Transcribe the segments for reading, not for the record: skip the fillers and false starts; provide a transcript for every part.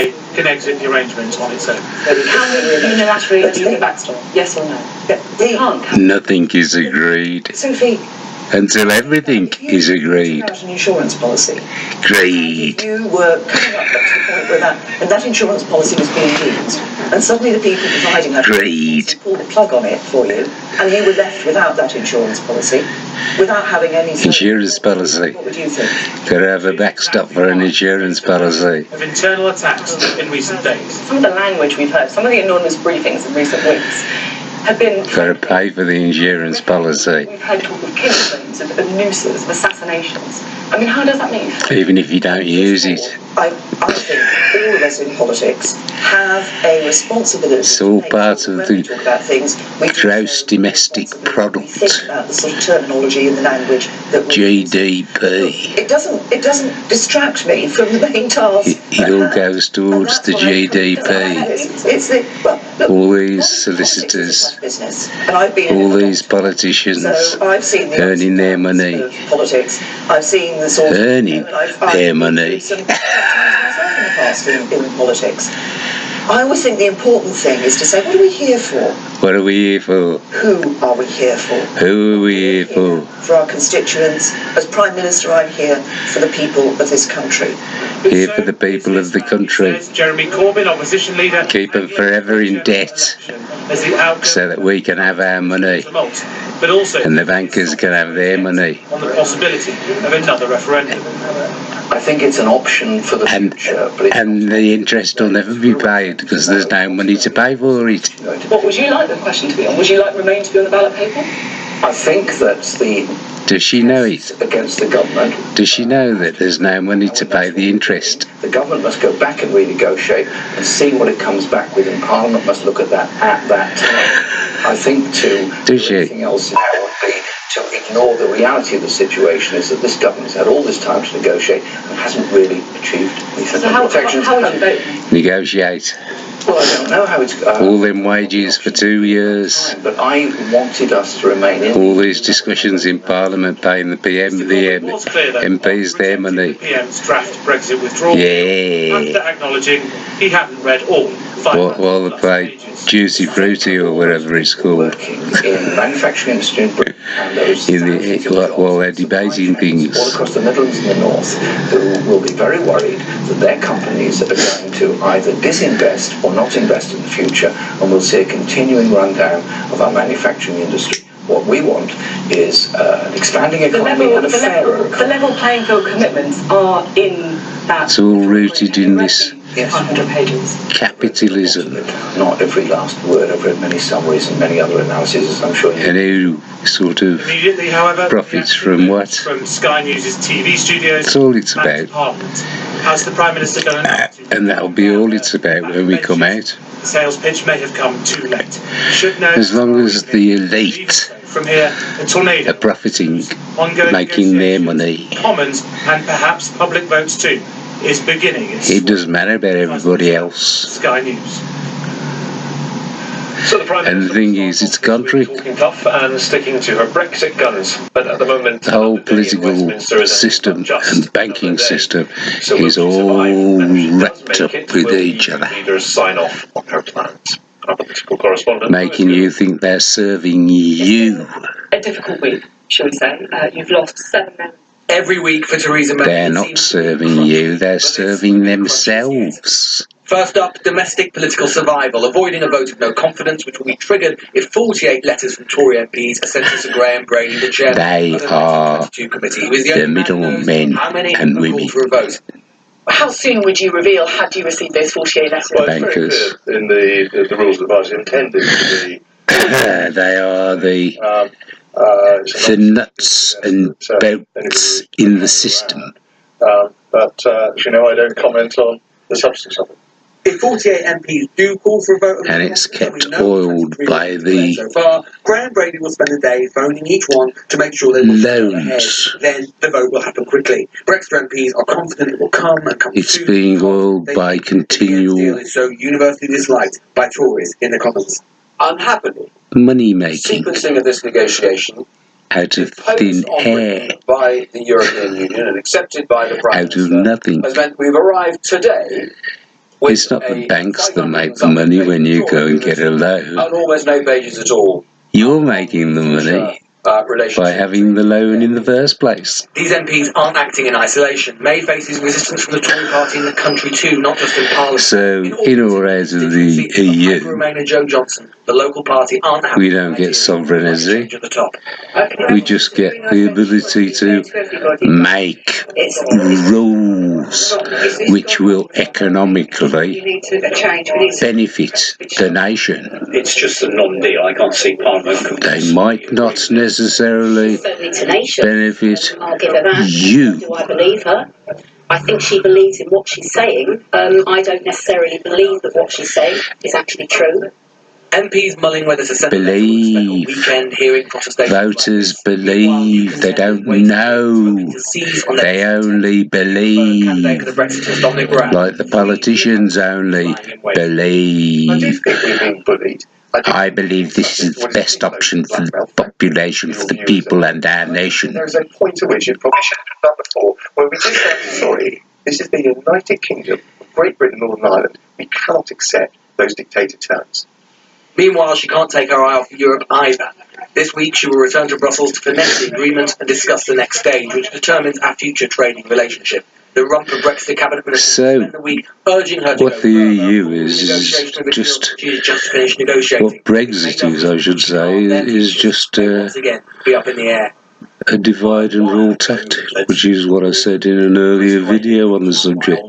can exit the arrangement on its own. Can we unilaterally leave the backstop? Yes or no? We can't. Nothing is agreed Sophie, until everything is agreed. about an insurance policy. Agreed. You were coming up to the point where that insurance policy was being used, and suddenly the people providing that Agreed. pulled the plug on it for you, and you were left without that insurance policy, without having any Insurance policy. What would you think? Gotta have a backstop for an insurance policy. Of internal attacks in recent days. Some of the language we've heard, some of the anonymous briefings in recent weeks, have been... Gotta pay for the insurance policy. We've heard talk of killings, of nooses, of assassinations. I mean, how does that make you feel? Even if you don't use it. I think all of us in politics have a responsibility. It's all part of the talk about things, gross domestic product. Think about the sort of terminology and the language that we GDP. It doesn't distract me from the main task. It all goes towards the GDP. It's the, well, look, All these solicitors, business, and I've been all these politicians so I've seen the earning their money. Politics. I've seen the sort of Earning their money. Some myself in the past in politics. I always think the important thing is to say, what are we here for? What are we here for? Who are we here for? Who are we here for? For our constituents. As Prime Minister, I'm here for the people of this country. Here for the people of the country. Jeremy Corbyn, opposition leader, Keep them forever in debt so that we can have our money but also and the bankers can have their money. on the possibility of another referendum. I think it's an option for the future, but And the interest will never be paid because there's no money to pay for it. What would you like the question to be on? Would you like Remain to be on the ballot paper? I think that Does she know it? against the government, Does she know that there's no money to pay the interest? the government must go back and renegotiate and see what it comes back with, and Parliament must look at that time. I think to Does she? anything else now would be to ignore the reality of the situation is that this government's had all this time to negotiate and hasn't really achieved any So how would you vote? Negotiate. Well, I don't know how it's All them wages for 2 years. but I wanted us to remain in. All these discussions in Parliament paying the PM, the MPs their money. PM's draft Brexit withdrawal. Yeah. After acknowledging he hadn't read all 500 While they play Juicy Fruity or whatever it's called. Working in manufacturing industry in Britain, and those While they're debating all things. across the Midlands and the North who will be very worried that their companies are going to either disinvest or not invest in the future, and we'll see a continuing rundown of our manufacturing industry. What we want is an expanding economy and a fairer The economy. level playing field commitments are in that. It's all rooted in this Yes. 500 pages. capitalism. Not every last word. I've read many summaries and many other analyses, as I'm sure you And who sort of Immediately, however, profits from what? from Sky News' TV studios. That's all it's and about. Parliament. How's the Prime Minister going to And that'll be all it's about when we come out. The sales pitch may have come too late. You should know. As long as the elite From here, a tornado. are profiting, Ongoing making their negotiations, money. Commons and perhaps public votes too is beginning. It doesn't matter about everybody else. Sky News. So the Prime And the thing is, it's country. talking tough and sticking to her Brexit guns, but at the moment The whole the day in political Westminster is system just and banking another day. system So is will she all survive? And if she does wrapped make up it, with will each the other, leaders sign off on her plans. Our political correspondent making you think they're serving you. A difficult week, shall we say. You've lost 7 men. Every week for Theresa May. They're it not seems serving you, they're serving themselves. First up, domestic political survival, avoiding a vote of no confidence, which will be triggered if 48 letters from Tory MPs are sent to Sir Graham Brady, the chairman They of the are 1922 committee, who is the the only man who knows middlemen how many and have women. called for a vote. How soon would you reveal, had you received those 48 letters? Well, it's very Bankers. clear in the rules of the party intended to be They are the the nuts and bolts in the system. But you know, I don't comment on the substance of it. If 48 MPs do call for a vote, And it's kept oiled by the so far, Graham Brady will spend the day phoning each one to make sure they will go ahead. loads. Then the vote will happen quickly. Brexit MPs are confident it will come and come It's soon. being oiled They by think the deal continual is so universally disliked by Tories in the Commons. Unhappily, money making sequencing of this negotiation out of imposed thin on air, Britain by the European Union and accepted by the Prime out of Minister nothing. has meant we've arrived today It's not the banks that make the money when you go and get a loan. Almost no pages at all. You're making the money by having the loan in the first place. These MPs aren't acting in isolation. May faces resistance from the Tory party in the country too, not just in Parliament. So, in or out of the EU, Remainer Joe Johnson, the local party aren't happy. We don't get sovereignty. At the top. We just get the ability to make rules which will economically benefit the nation. It's just a non-deal. I can't see Parliament. They might not necessarily benefit I'll give her that. you. Do I believe her? I think she believes in what she's saying. I don't necessarily believe that what she's saying is actually true. MPs mulling whether to send Believe. weekend hearing protestations. Voters believe. They don't know. They only believe. Like the politicians only believe. I do think we've been bullied. I believe this is the best option for the population, for the people and our nation. There is a point at which it probably should have been done before, when we do say, sorry, this is the United Kingdom, Great Britain, Northern Ireland. We cannot accept those dictator terms. Meanwhile, she can't take her eye off Europe either. This week, she will return to Brussels to finesse the agreement and discuss the next stage, which determines our future trading relationship. The rump of Brexit cabinet ministers spent the week urging her to what go the further. EU is just She has just finished negotiating. what Brexit is, I should say, is just once again be up in the air. a divide and rule tactic, which is what I said in an earlier video on the subject.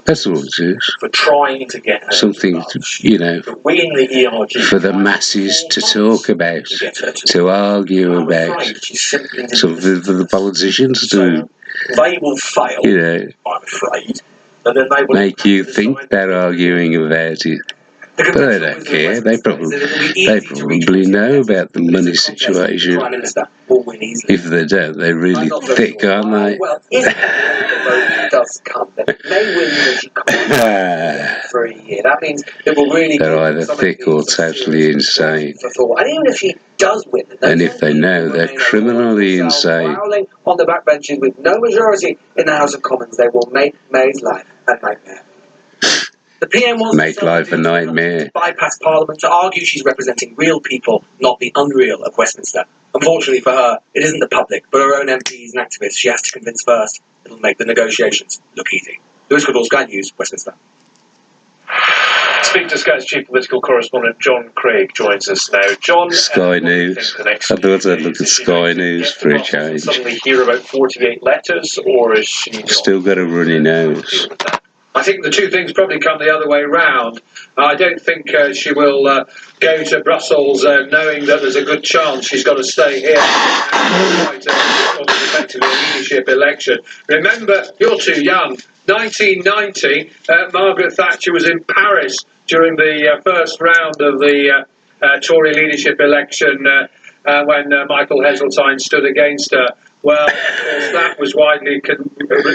That's all it is. For trying to get her Something, you know, for the masses to talk about, to argue about, something for the politicians to, They will fail, you know, I'm afraid. And then they will make you think they're arguing about it. But they don't care. They probably know about the money situation. If they don't, they're really thick, aren't they? Well, if the vote does come, then May win when she comes for a year. That means it will really. They're either thick or totally insane. And even if she does win, And if they know they're criminally insane. On the backbenches with no majority in the House of Commons, they will make May's life a nightmare. The PM wants Make life a nightmare. to bypass Parliament to argue she's representing real people, not the unreal of Westminster. Unfortunately for her, it isn't the public, but her own MPs and activists she has to convince first. It'll make the negotiations look easy. Lewis Goodall, Sky News, Westminster. Speak to Sky's chief political correspondent John Craig joins us now. John, Sky News. I thought I'd look at Sky News for a change. Suddenly hear about 48 letters, or is she still got a runny nose? I think the two things probably come the other way round. I don't think she will go to Brussels knowing that there's a good chance she's got to stay here and effectively a leadership election. Remember, you're too young. 1990, Margaret Thatcher was in Paris during the first round of the Tory leadership election when Michael Heseltine stood against her. Well, of course, that was widely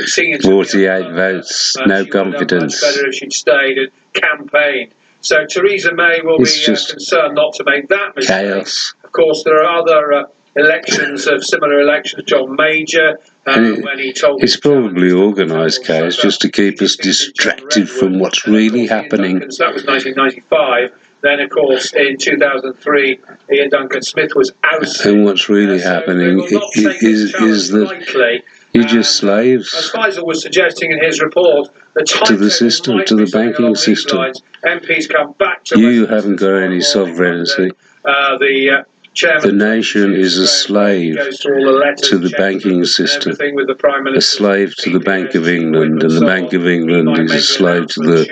seen. 48 votes, no confidence. Much better if she'd stayed and campaigned. So Theresa May will be concerned not to make that mistake. Chaos. Of course, there are other elections of similar elections. John Major, when he told it's probably organised chaos just to keep us distracted from what's really happening. That was 1995. Then, of course, in 2003, Ian Duncan Smith was ousted. And what's really happening is that you're just slaves as Faisal was suggesting in his report, to the system, to the banking system. MPs come back to you haven't got any sovereignty. The nation is a slave to the banking system, a slave to the Bank of England, and the Bank of England is a slave to the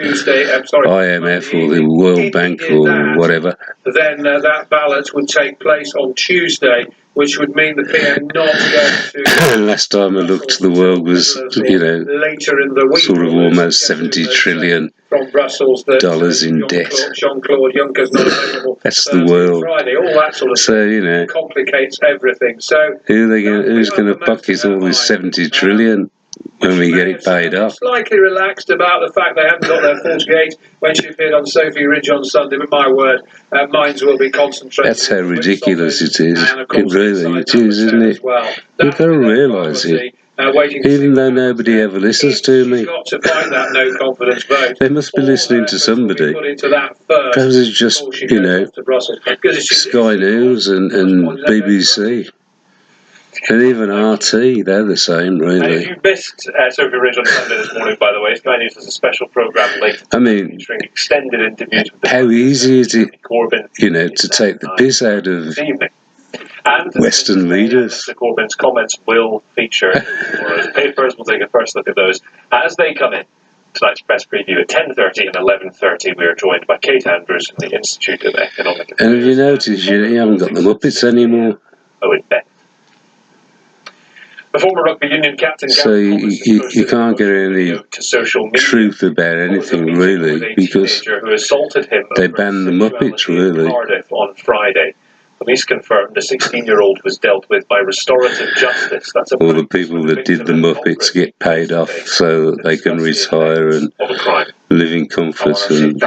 IMF or the World Bank or whatever. Then that ballot would take place on Tuesday, which would mean the PM not going to... Last time I looked, the world was, you know, later in the week, sort of almost $70 trillion from Brussels in debt. Jean-Claude Juncker's not available. That's the world. Friday, all that sort of so, you know, complicates everything. So who's going to bucket all this $70 trillion when we get it paid off? Slightly relaxed about the fact they haven't got their 48 when she appeared on Sophie Ridge on Sunday, but my word, minds will be concentrated. That's how ridiculous it is. It really is, isn't it? You've got to realise it. Even though nobody ever listens to me. Got to find that no confidence vote. They must be listening to somebody. Perhaps it's just, you know, Sky News and BBC. And even RT, they're the same, really. And if you missed Sophie Ridge on Sunday this morning, by the way, Sky News has a special programme later. I mean, featuring extended interviews with how easy is it, you know, to take the piss out of Western leaders? Mr. Corbyn's comments will feature in tomorrow's papers. We'll take a first look at those as they come in. Tonight's press preview at 10:30 and 11:30. We are joined by Kate Andrews from the Institute of Economic Affairs. And have you noticed you haven't got the Muppets anymore? Oh, in bed. The former rugby union captain. So you can't get any truth about anything really, because they banned the Muppets really. Cardiff on Friday. Police confirmed the 16-year-old was dealt with by restorative justice. That's all the people that did the Muppets get paid off so that they can retire and live in comfort and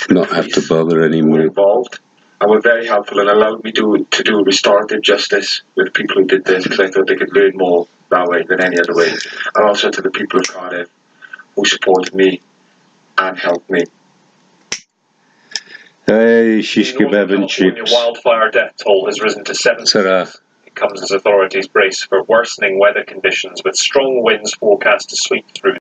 not have to bother anymore. Involved. And were very helpful and allowed me to do restorative justice with people who did this, because I thought they could learn more that way than any other way. And also to the people of Cardiff who supported me and helped me. Hey, shish kebab and chips. Wildfire death toll has risen to 7. It comes as authorities brace for worsening weather conditions with strong winds forecast to sweep through